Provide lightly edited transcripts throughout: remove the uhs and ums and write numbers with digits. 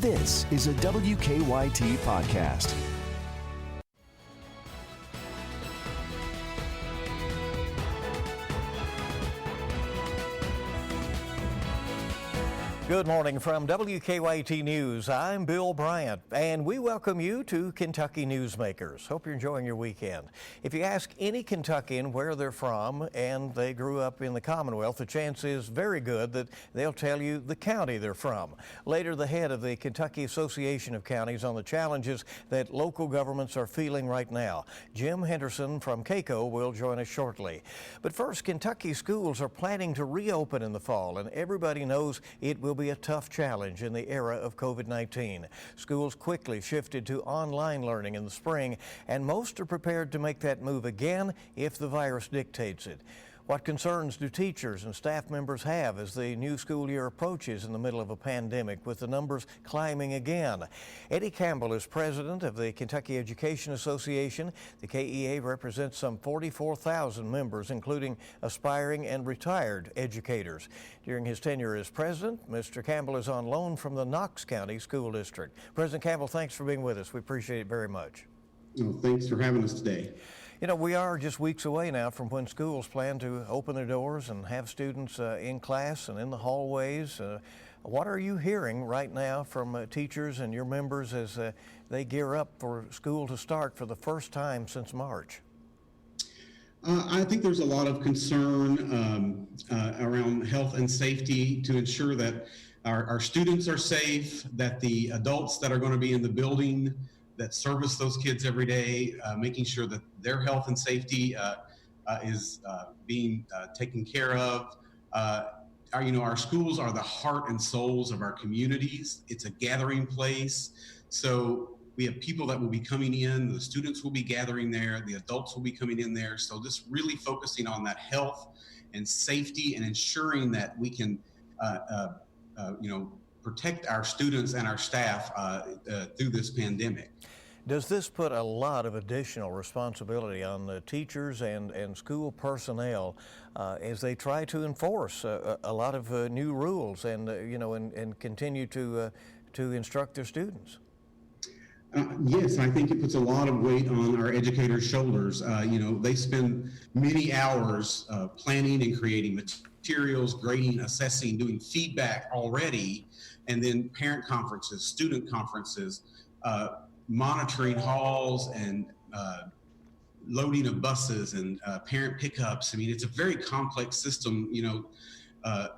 This is a WKYT podcast. Good morning from WKYT News. I'm Bill Bryant, and we welcome you to Kentucky Newsmakers. Hope you're enjoying your weekend. If you ask any Kentuckian where they're from and they grew up in the Commonwealth, the chance is very good that they'll tell you the county they're from. Later, the head of the Kentucky Association of Counties on the challenges that local governments are feeling right now. Jim Henderson from KACo will join us shortly. But first, Kentucky schools are planning to reopen in the fall, and everybody knows it will be a tough challenge in the era of COVID-19. Schools quickly shifted to online learning in the spring, and most are prepared to make that move again if the virus dictates it. What concerns do teachers and staff members have as the new school year approaches in the middle of a pandemic with the numbers climbing again? Eddie Campbell is president of the Kentucky Education Association. The KEA represents some 44,000 members, including aspiring and retired educators. During his tenure as president, Mr. Campbell is on loan from the Knox County School District. President Campbell, thanks for being with us. We appreciate it very much. Well, thanks for having us today. You know, we are just weeks away now from when schools plan to open their doors and have students in class and in the hallways. What are you hearing right now from teachers and your members as they gear up for school to start for the first time since March? I think there's a lot of concern around health and safety to ensure that our students are safe, that the adults that are going to be in the building that service those kids every day, making sure that their health and safety is being taken care of. Our schools are the heart and souls of our communities. It's a gathering place. So we have people that will be coming in, the students will be gathering there, the adults will be coming in there. So just really focusing on that health and safety and ensuring that we can, protect our students and our staff through this pandemic. Does this put a lot of additional responsibility on the teachers and school personnel as they try to enforce a lot of new rules and continue to instruct their students? Yes, I think it puts a lot of weight on our educators' shoulders. They spend many hours planning and creating materials, grading, assessing, doing feedback already, and then parent conferences, student conferences, monitoring halls and loading of buses and parent pickups. I mean, it's a very complex system. A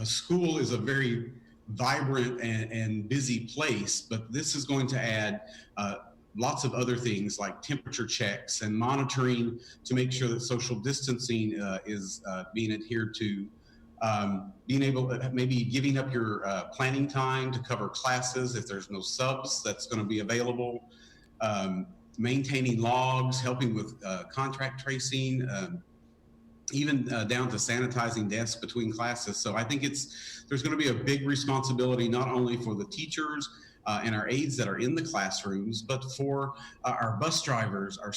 school is a very vibrant and busy place, but this is going to add lots of other things like temperature checks and monitoring to make sure that social distancing is being adhered to. Being able to maybe giving up your planning time to cover classes if there's no subs that's going to be available, maintaining logs, helping with contract tracing, even down to sanitizing desks between classes. So I think there's going to be a big responsibility not only for the teachers and our aides that are in the classrooms, but for our bus drivers, our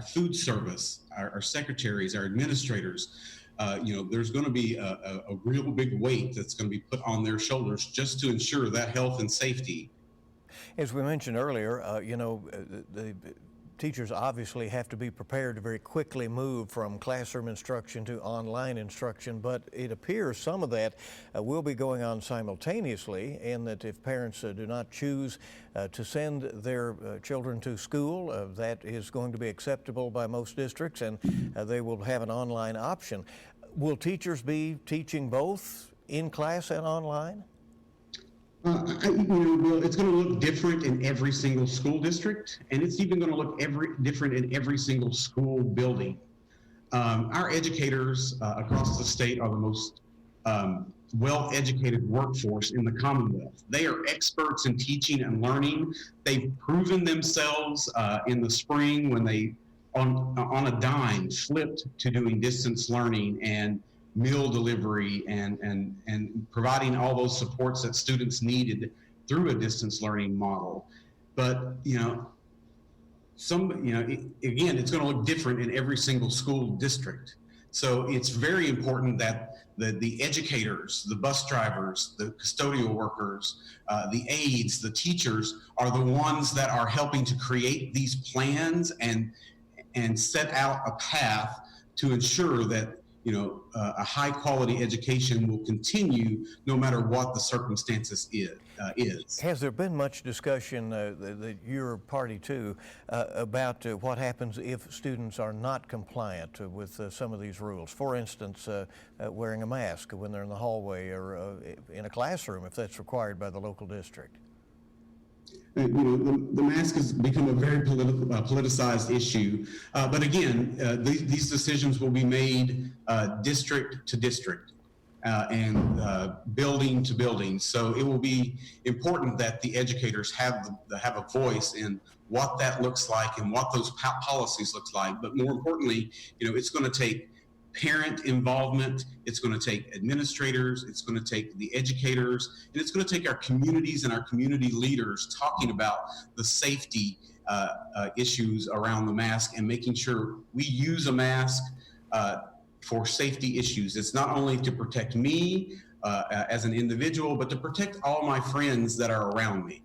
food service, our secretaries, our administrators. There's going to be a real big weight that's going to be put on their shoulders just to ensure that health and safety. As we mentioned earlier, the teachers obviously have to be prepared to very quickly move from classroom instruction to online instruction, but it appears some of that will be going on simultaneously, in that if parents do not choose to send their children to school, that is going to be acceptable by most districts, and they will have an online option. Will teachers be teaching both in class and online? It's going to look different in every single school district, and it's even going to look different in every single school building. Our educators across the state are the most well-educated workforce in the Commonwealth. They are experts in teaching and learning. They've proven themselves in the spring when they, on a dime, flipped to doing distance learning and meal delivery and providing all those supports that students needed through a distance learning model. But, again, it's going to look different in every single school district. So it's very important that the educators, the bus drivers, the custodial workers, the aides, the teachers are the ones that are helping to create these plans and set out a path to ensure that a high quality education will continue no matter what the circumstances is. Has there been much discussion that you're party to about what happens if students are not compliant with some of these rules? For instance, wearing a mask when they're in the hallway or in a classroom if that's required by the local district. The mask has become a very politicized issue. But again, these decisions will be made district to district and building to building. So it will be important that the educators have a voice in what that looks like and what those policies look like. But more importantly, it's going to take parent involvement, it's going to take administrators, it's going to take the educators, and it's going to take our communities and our community leaders talking about the safety issues around the mask and making sure we use a mask for safety issues. It's not only to protect me as an individual, but to protect all my friends that are around me.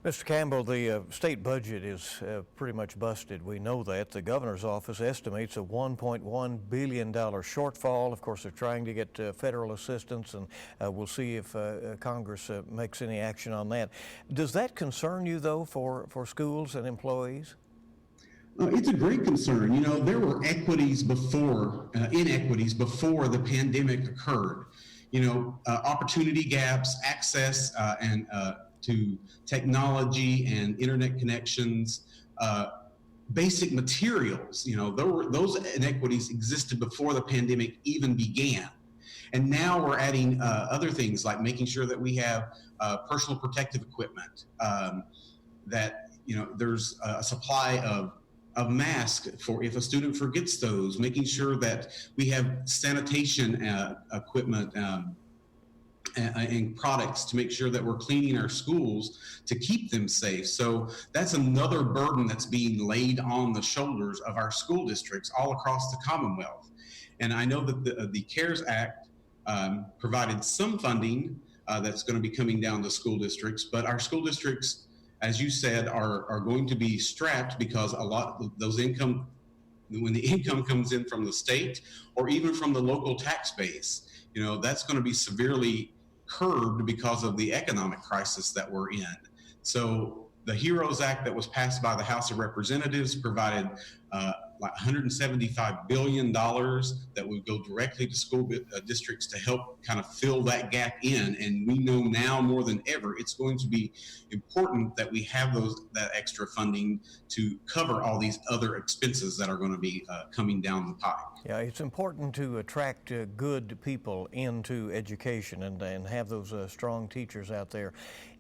Mr. Campbell, the state budget is pretty much busted. We know that. The governor's office estimates a $1.1 billion shortfall. Of course, they're trying to get federal assistance, and we'll see if Congress makes any action on that. Does that concern you, though, for schools and employees? It's a great concern. There were inequities before the pandemic occurred. Opportunity gaps, access, and to technology and internet connections, basic materials. Those inequities existed before the pandemic even began. And now we're adding other things like making sure that we have personal protective equipment, that there's a supply of masks for if a student forgets those, making sure that we have sanitation equipment and products to make sure that we're cleaning our schools to keep them safe. So that's another burden that's being laid on the shoulders of our school districts all across the Commonwealth. And I know that the CARES Act provided some funding that's going to be coming down to school districts, but our school districts, as you said, are going to be strapped because a lot of those when the income comes in from the state or even from the local tax base, that's going to be severely curbed because of the economic crisis that we're in. So the HEROES Act that was passed by the House of Representatives provided like $175 billion that would go directly to school districts to help kind of fill that gap in. And we know now more than ever, it's going to be important that we have that extra funding to cover all these other expenses that are going to be coming down the pike. Yeah, it's important to attract good people into education and have those strong teachers out there.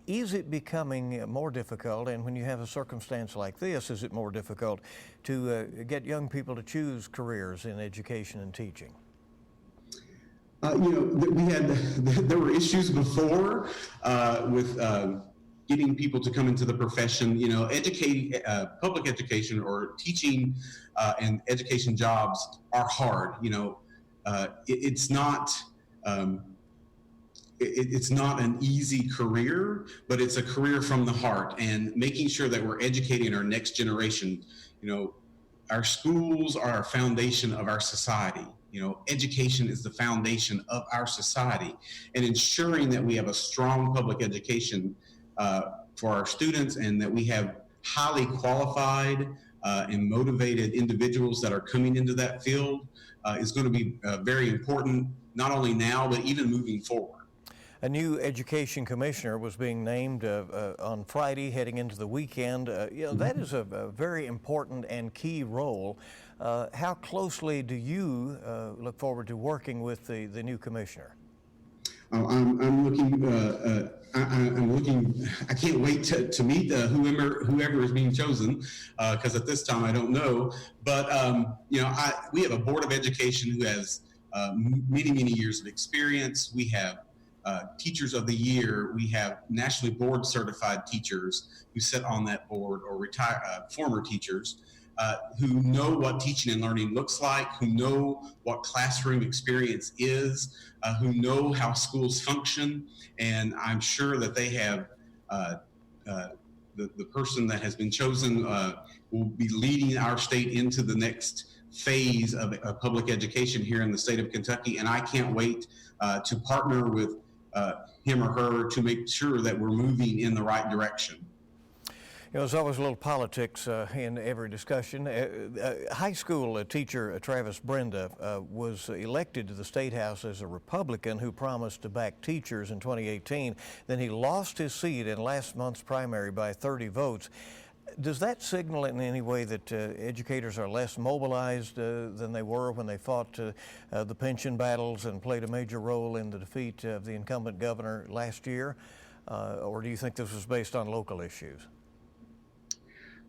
Is it becoming more difficult, and when you have a circumstance like this, is it more difficult to get young people to choose careers in education and teaching? There were issues before with getting people to come into the profession. Public education or teaching and education jobs are hard. It's not. It's not an easy career, but it's a career from the heart, and making sure that we're educating our next generation. Our schools are our foundation of our society. Education is the foundation of our society, and ensuring that we have a strong public education for our students and that we have highly qualified and motivated individuals that are coming into that field is going to be very important, not only now, but even moving forward. A new education commissioner was being named on Friday heading into the weekend. That is a very important and key role. How closely do you look forward to working with the new commissioner? I'm looking. I can't wait to meet whoever is being chosen, because at this time I don't know. But we have a board of education who has many years of experience. We have Teachers of the Year. We have nationally board certified teachers who sit on that board, or former teachers. who know what teaching and learning looks like, who know what classroom experience is, who know how schools function. And I'm sure that they have the person that has been chosen will be leading our state into the next phase of public education here in the state of Kentucky. And I can't wait to partner with him or her to make sure that we're moving in the right direction. You know, there's always a little politics in every discussion. High school teacher Travis Brenda was elected to the State House as a Republican who promised to back teachers in 2018. Then he lost his seat in last month's primary by 30 votes. Does that signal in any way that educators are less mobilized than they were when they fought the pension battles and played a major role in the defeat of the incumbent governor last year? Or do you think this was based on local issues?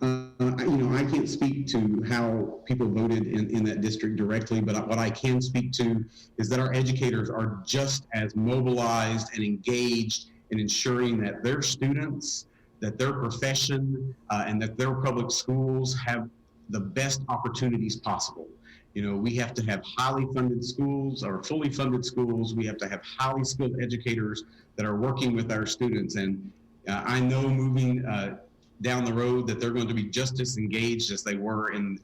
I can't speak to how people voted in that district directly, but what I can speak to is that our educators are just as mobilized and engaged in ensuring that their students, that their profession, and that their public schools have the best opportunities possible. You know, we have to have highly funded schools or fully funded schools. We have to have highly skilled educators that are working with our students. And I know moving down the road that they're going to be just as engaged as they were in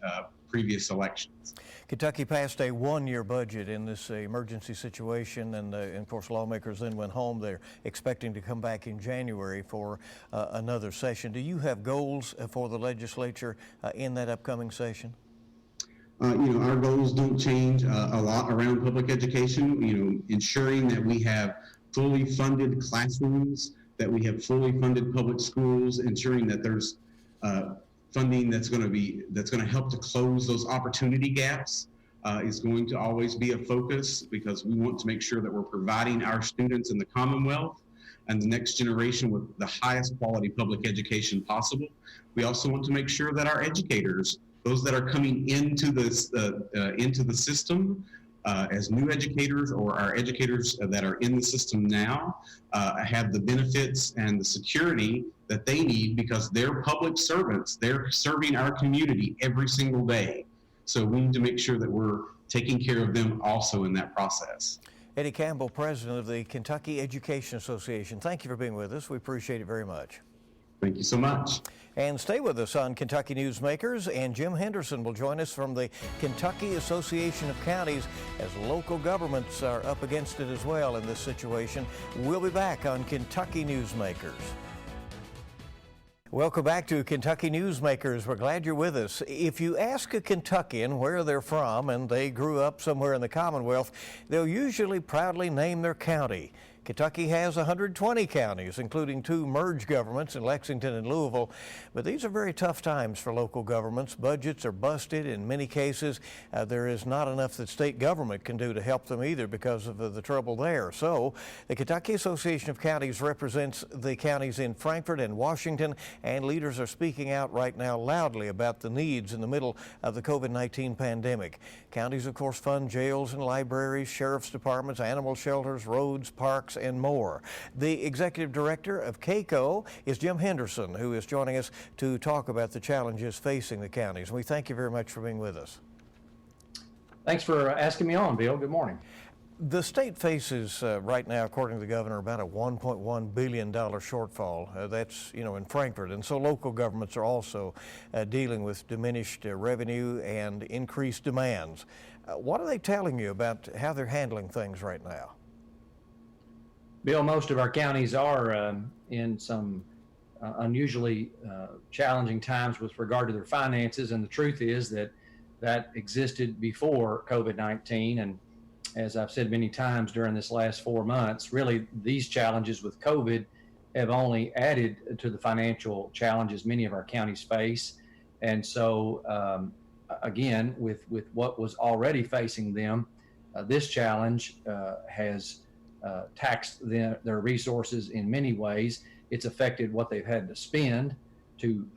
previous elections. Kentucky passed a one-year budget in this emergency situation, and of course lawmakers then went home. They're expecting to come back in January for another session. Do you have goals for the legislature in that upcoming session? Our goals don't change a lot around public education. Ensuring that we have fully funded classrooms, that we have fully funded public schools, ensuring that there's funding that's going to help to close those opportunity gaps is going to always be a focus, because we want to make sure that we're providing our students in the Commonwealth and the next generation with the highest quality public education possible. We also want to make sure that our educators, those that are coming into the system as new educators, or our educators that are in the system now, have the benefits and the security that they need, because they're public servants. They're serving our community every single day. So we need to make sure that we're taking care of them also in that process. Eddie Campbell, president of the Kentucky Education Association, thank you for being with us. We appreciate it very much. Thank you so much. And stay with us on Kentucky Newsmakers, and Jim Henderson will join us from the Kentucky Association of Counties, as local governments are up against it as well in this situation. We'll be back on Kentucky Newsmakers. Welcome back to Kentucky Newsmakers. We're glad you're with us. If you ask a Kentuckian where they're from and they grew up somewhere in the Commonwealth, they'll usually proudly name their county. Kentucky has 120 counties, including 2 merged governments in Lexington and Louisville. But these are very tough times for local governments. Budgets are busted in many cases. There is not enough that state government can do to help them either because of the trouble there. So the Kentucky Association of Counties represents the counties in Frankfort and Washington, and leaders are speaking out right now loudly about the needs in the middle of the COVID-19 pandemic. Counties, of course, fund jails and libraries, sheriff's departments, animal shelters, roads, parks, and more. The executive director of KACo is Jim Henderson, who is joining us to talk about the challenges facing the counties. We thank you very much for being with us. Thanks for asking me on, Bill. Good morning. The state faces right now, according to the governor, about a $1.1 billion shortfall. That's, in Frankfort. And so local governments are also dealing with diminished revenue and increased demands. What are they telling you about how they're handling things right now? Bill, most of our counties are in some unusually challenging times with regard to their finances. And the truth is that existed before COVID-19. And as I've said many times during this last 4 months, really these challenges with COVID have only added to the financial challenges many of our counties face. And so, again, with what was already facing them, this challenge has taxed their resources in many ways. It's affected what they've had to spend to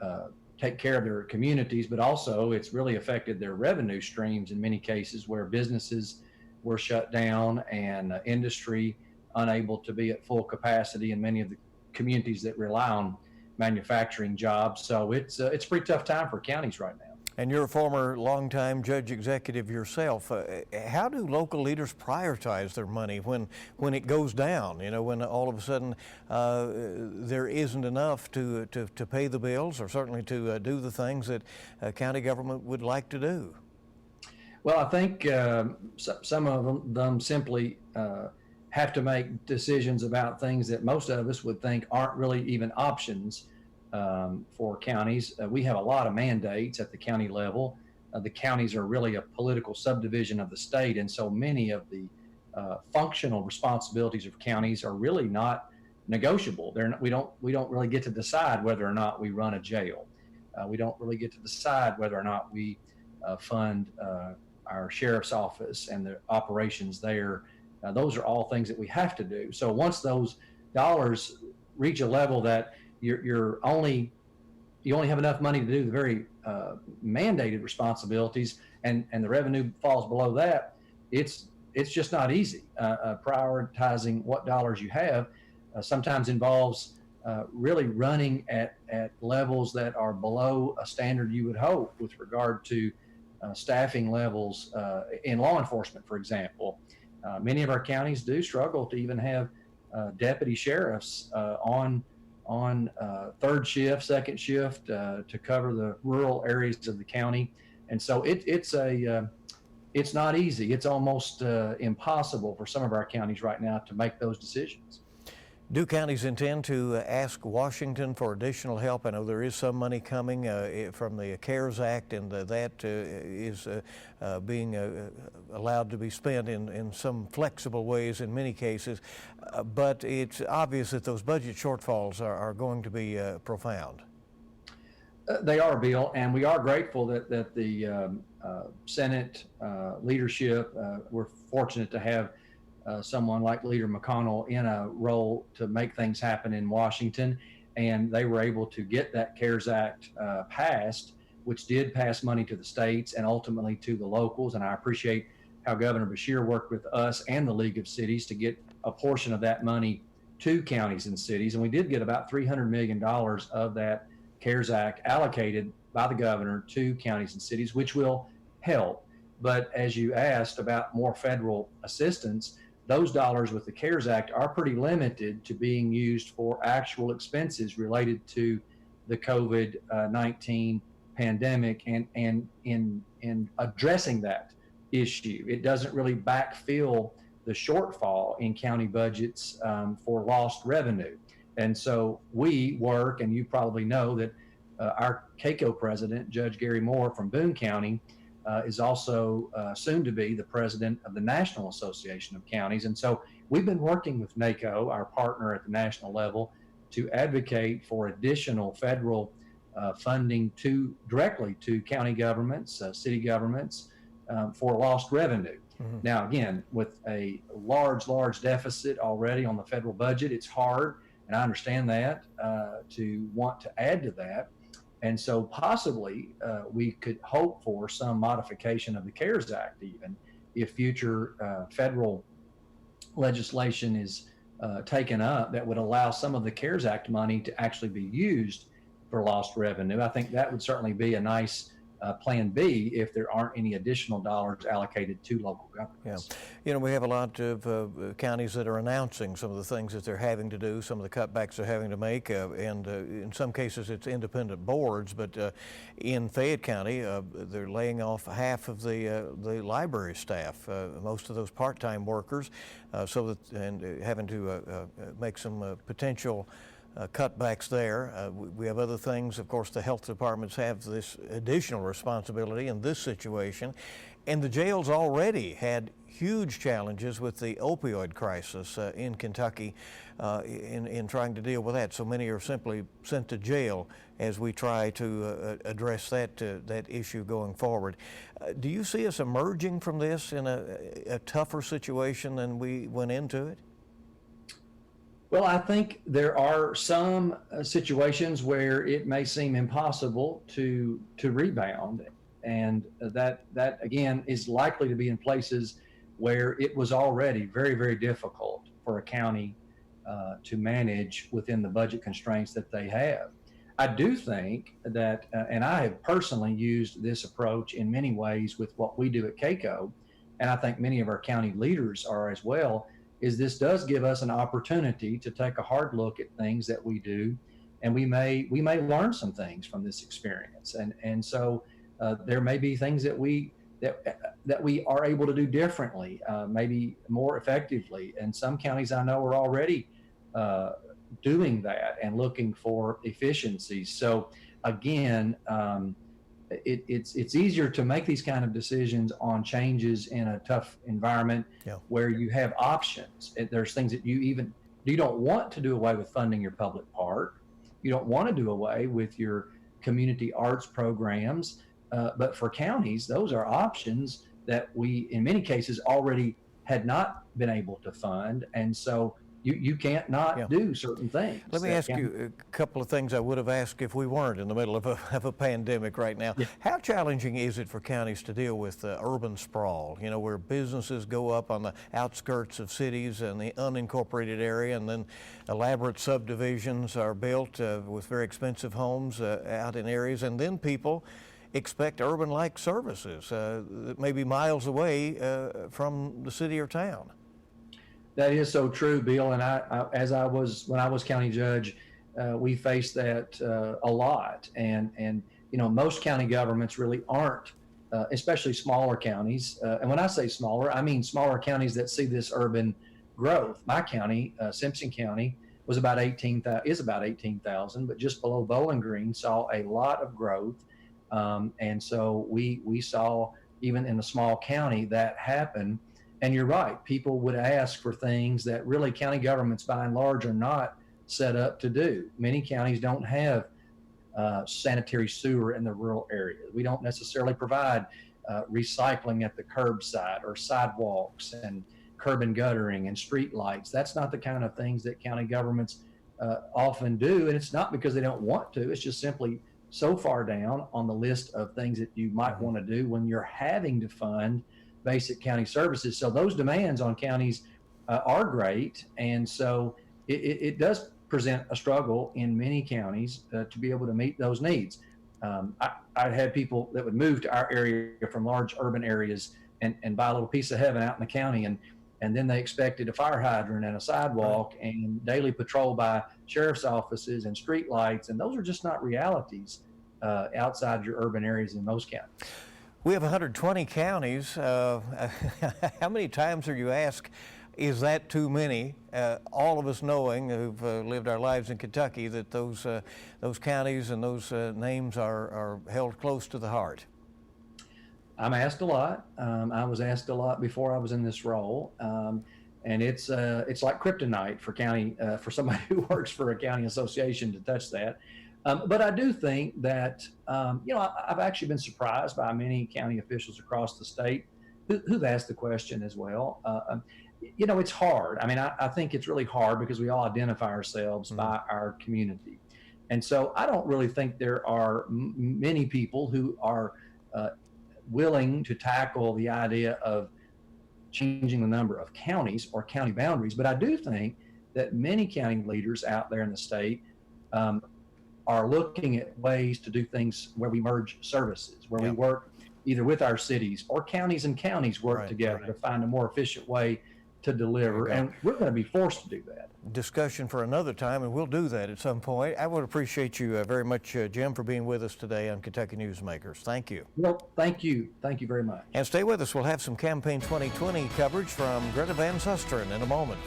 take care of their communities, but also it's really affected their revenue streams in many cases, where businesses were shut down and industry unable to be at full capacity in many of the communities that rely on manufacturing jobs. So it's a pretty tough time for counties right now. And you're a former longtime judge executive yourself. How do local leaders prioritize their money when it goes down? You know, when all of a sudden there isn't enough to pay the bills, or certainly to do the things that county government would like to do? Well, I think some of them simply have to make decisions about things that most of us would think aren't really even options for counties. We have a lot of mandates at the county level. The counties are really a political subdivision of the state, and so many of the functional responsibilities of counties are really not negotiable. We don't really get to decide whether or not we run a jail. We don't really get to decide whether or not we fund our sheriff's office and the operations there. Those are all things that we have to do. So once those dollars reach a level that you only have enough money to do the very mandated responsibilities, and the revenue falls below that, it's just not easy. Prioritizing what dollars you have sometimes involves really running at levels that are below a standard you would hope with regard to staffing levels in law enforcement, for example. Many of our counties do struggle to even have deputy sheriffs on third shift, second shift to cover the rural areas of the county. And so it's not easy. It's almost impossible for some of our counties right now to make those decisions. Do counties intend to ask Washington for additional help? I know there is some money coming from the CARES Act, and that is being allowed to be spent in some flexible ways in many cases. But it's obvious that those budget shortfalls are going to be profound. They are, Bill, and we are grateful that the Senate leadership, we're fortunate to have someone like Leader McConnell in a role to make things happen in Washington, and they were able to get that CARES Act passed, which did pass money to the states and ultimately to the locals. And I appreciate how Governor Beshear worked with us and the League of Cities to get a portion of that money to counties and cities. And we did get about $300 million of that CARES Act allocated by the governor to counties and cities, which will help. But as you asked about more federal assistance, those dollars with the CARES Act are pretty limited to being used for actual expenses related to the COVID-19 pandemic and in addressing that issue. It doesn't really backfill the shortfall in county budgets for lost revenue. And so we work, and you probably know that our KACo president, Judge Gary Moore from Boone County, is also soon to be the president of the National Association of Counties. And so we've been working with NACo, our partner at the national level, to advocate for additional federal funding directly to county governments, city governments, for lost revenue. Mm-hmm. Now, again, with a large deficit already on the federal budget, it's hard, and I understand that, to want to add to that. And so possibly we could hope for some modification of the CARES Act, even if future federal legislation is taken up that would allow some of the CARES Act money to actually be used for lost revenue. I think that would certainly be a nice plan B if there aren't any additional dollars allocated to local governments. Yeah. You know, we have a lot of counties that are announcing some of the things that they're having to do, some of the cutbacks they're having to make, and in some cases it's independent boards, but in Fayette County, they're laying off half of the library staff, most of those part-time workers, and having to make some potential cutbacks there. We have other things. Of course, the health departments have this additional responsibility in this situation. And the jails already had huge challenges with the opioid crisis in Kentucky in trying to deal with that. So many are simply sent to jail as we try to address that issue going forward. Do you see us emerging from this in a tougher situation than we went into it? Well, I think there are some situations where it may seem impossible to rebound, and that again is likely to be in places where it was already very, very difficult for a county to manage within the budget constraints that they have. I do think that, and I have personally used this approach in many ways with what we do at KACo, and I think many of our county leaders are as well, is this does give us an opportunity to take a hard look at things that we do, and we may learn some things from this experience, and so there may be things that we are able to do differently, maybe more effectively. And some counties I know are already doing that and looking for efficiencies. So again, it's easier to make these kind of decisions on changes in a tough environment where you have options. There's things that you don't want to do away with funding your public park. You don't want to do away with your community arts programs. But for counties, those are options that we, in many cases, already had not been able to fund. And so you can't not do certain things. Let me ask you a couple of things I would have asked if we weren't in the middle of a pandemic right now. Yeah. How challenging is it for counties to deal with urban sprawl, where businesses go up on the outskirts of cities and the unincorporated area, and then elaborate subdivisions are built with very expensive homes out in areas, and then people expect urban-like services that may be miles away from the city or town? That is so true, Bill. And when I was county judge, we faced that a lot. And most county governments really aren't, especially smaller counties. And when I say smaller, I mean smaller counties that see this urban growth. My county, Simpson County, is about 18,000, but just below Bowling Green saw a lot of growth. And so we saw, even in a small county, that happen. And you're right, people would ask for things that really county governments by and large are not set up to do. Many counties don't have sanitary sewer in the rural areas. We don't necessarily provide recycling at the curbside or sidewalks and curb and guttering and street lights. That's not the kind of things that county governments often do. And it's not because they don't want to, it's just simply so far down on the list of things that you might want to do when you're having to fund basic county services. So those demands on counties are great. And so it does present a struggle in many counties to be able to meet those needs. I had people that would move to our area from large urban areas and buy a little piece of heaven out in the county. And then they expected a fire hydrant and a sidewalk and daily patrol by sheriff's offices and street lights. And those are just not realities outside your urban areas in most counties. We have 120 counties. How many times are you asked, is that too many? All of us knowing who've lived our lives in Kentucky that those counties and those names are held close to the heart. I'm asked a lot. I was asked a lot before I was in this role. And it's like kryptonite for somebody who works for a county association to touch that. But I do think that, I've actually been surprised by many county officials across the state who've asked the question as well. It's hard. I mean, I think it's really hard because we all identify ourselves by our community. And so I don't really think there are many people who are willing to tackle the idea of changing the number of counties or county boundaries. But I do think that many county leaders out there in the state are looking at ways to do things where we merge services, where we work either with our cities or counties and counties work together to find a more efficient way to deliver. And we're going to be forced to do that. Discussion for another time, and we'll do that at some point. I would appreciate you very much, Jim, for being with us today on Kentucky Newsmakers. Thank you. Well, thank you. Thank you very much. And stay with us. We'll have some Campaign 2020 coverage from Greta Van Susteren in a moment.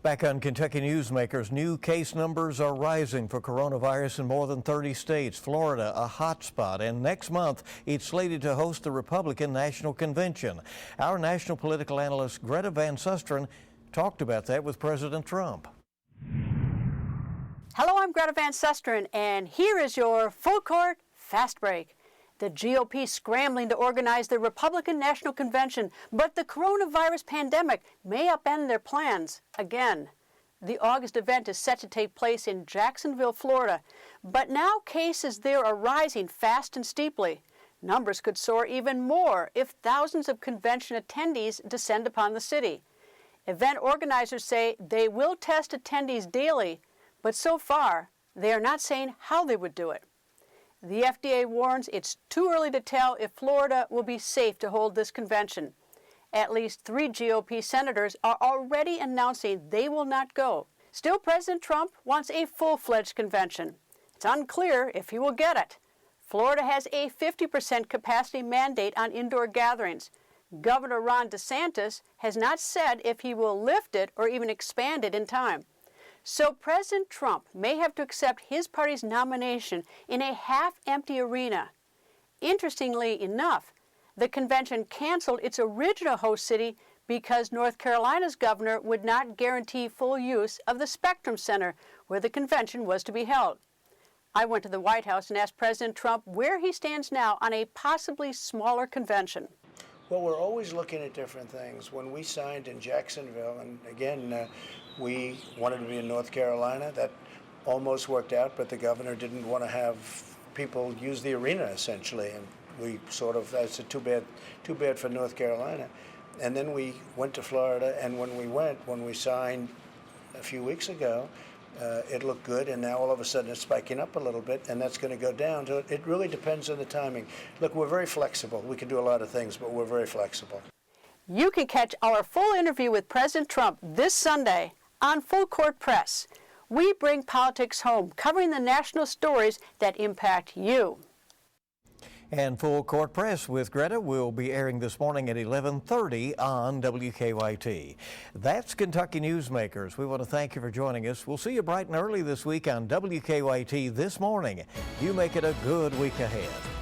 Back on Kentucky Newsmakers, new case numbers are rising for coronavirus in more than 30 states. Florida, a hot spot, and next month it's slated to host the Republican National Convention. Our national political analyst Greta Van Susteren talked about that with President Trump. Hello, I'm Greta Van Susteren, and here is your full court fast break. The GOP scrambling to organize the Republican National Convention, but the coronavirus pandemic may upend their plans again. The August event is set to take place in Jacksonville, Florida, but now cases there are rising fast and steeply. Numbers could soar even more if thousands of convention attendees descend upon the city. Event organizers say they will test attendees daily, but so far They are not saying how they would do it. The FDA warns it's too early to tell if Florida will be safe to hold this convention. At least 3 GOP senators are already announcing they will not go. Still, President Trump wants a full-fledged convention. It's unclear if he will get it. Florida has a 50% capacity mandate on indoor gatherings. Governor Ron DeSantis has not said if he will lift it or even expand it in time. So President Trump may have to accept his party's nomination in a half-empty arena. Interestingly enough, the convention canceled its original host city because North Carolina's governor would not guarantee full use of the Spectrum Center where the convention was to be held. I went to the White House and asked President Trump where he stands now on a possibly smaller convention. Well, we're always looking at different things. When we signed in Jacksonville, and again, we wanted to be in North Carolina, that almost worked out, but the governor didn't want to have people use the arena, essentially, and we sort of, that's too bad for North Carolina. And then we went to Florida, and when we signed a few weeks ago, it looked good, and now all of a sudden it's spiking up a little bit, and that's going to go down. So it really depends on the timing. Look, we're very flexible. We can do a lot of things, but we're very flexible. You can catch our full interview with President Trump this Sunday on Full Court Press. We bring politics home, covering the national stories that impact you. And Full Court Press with Greta will be airing this morning at 11:30 on WKYT. That's Kentucky Newsmakers. We want to thank you for joining us. We'll see you bright and early this week on WKYT this morning. You make it a good week ahead.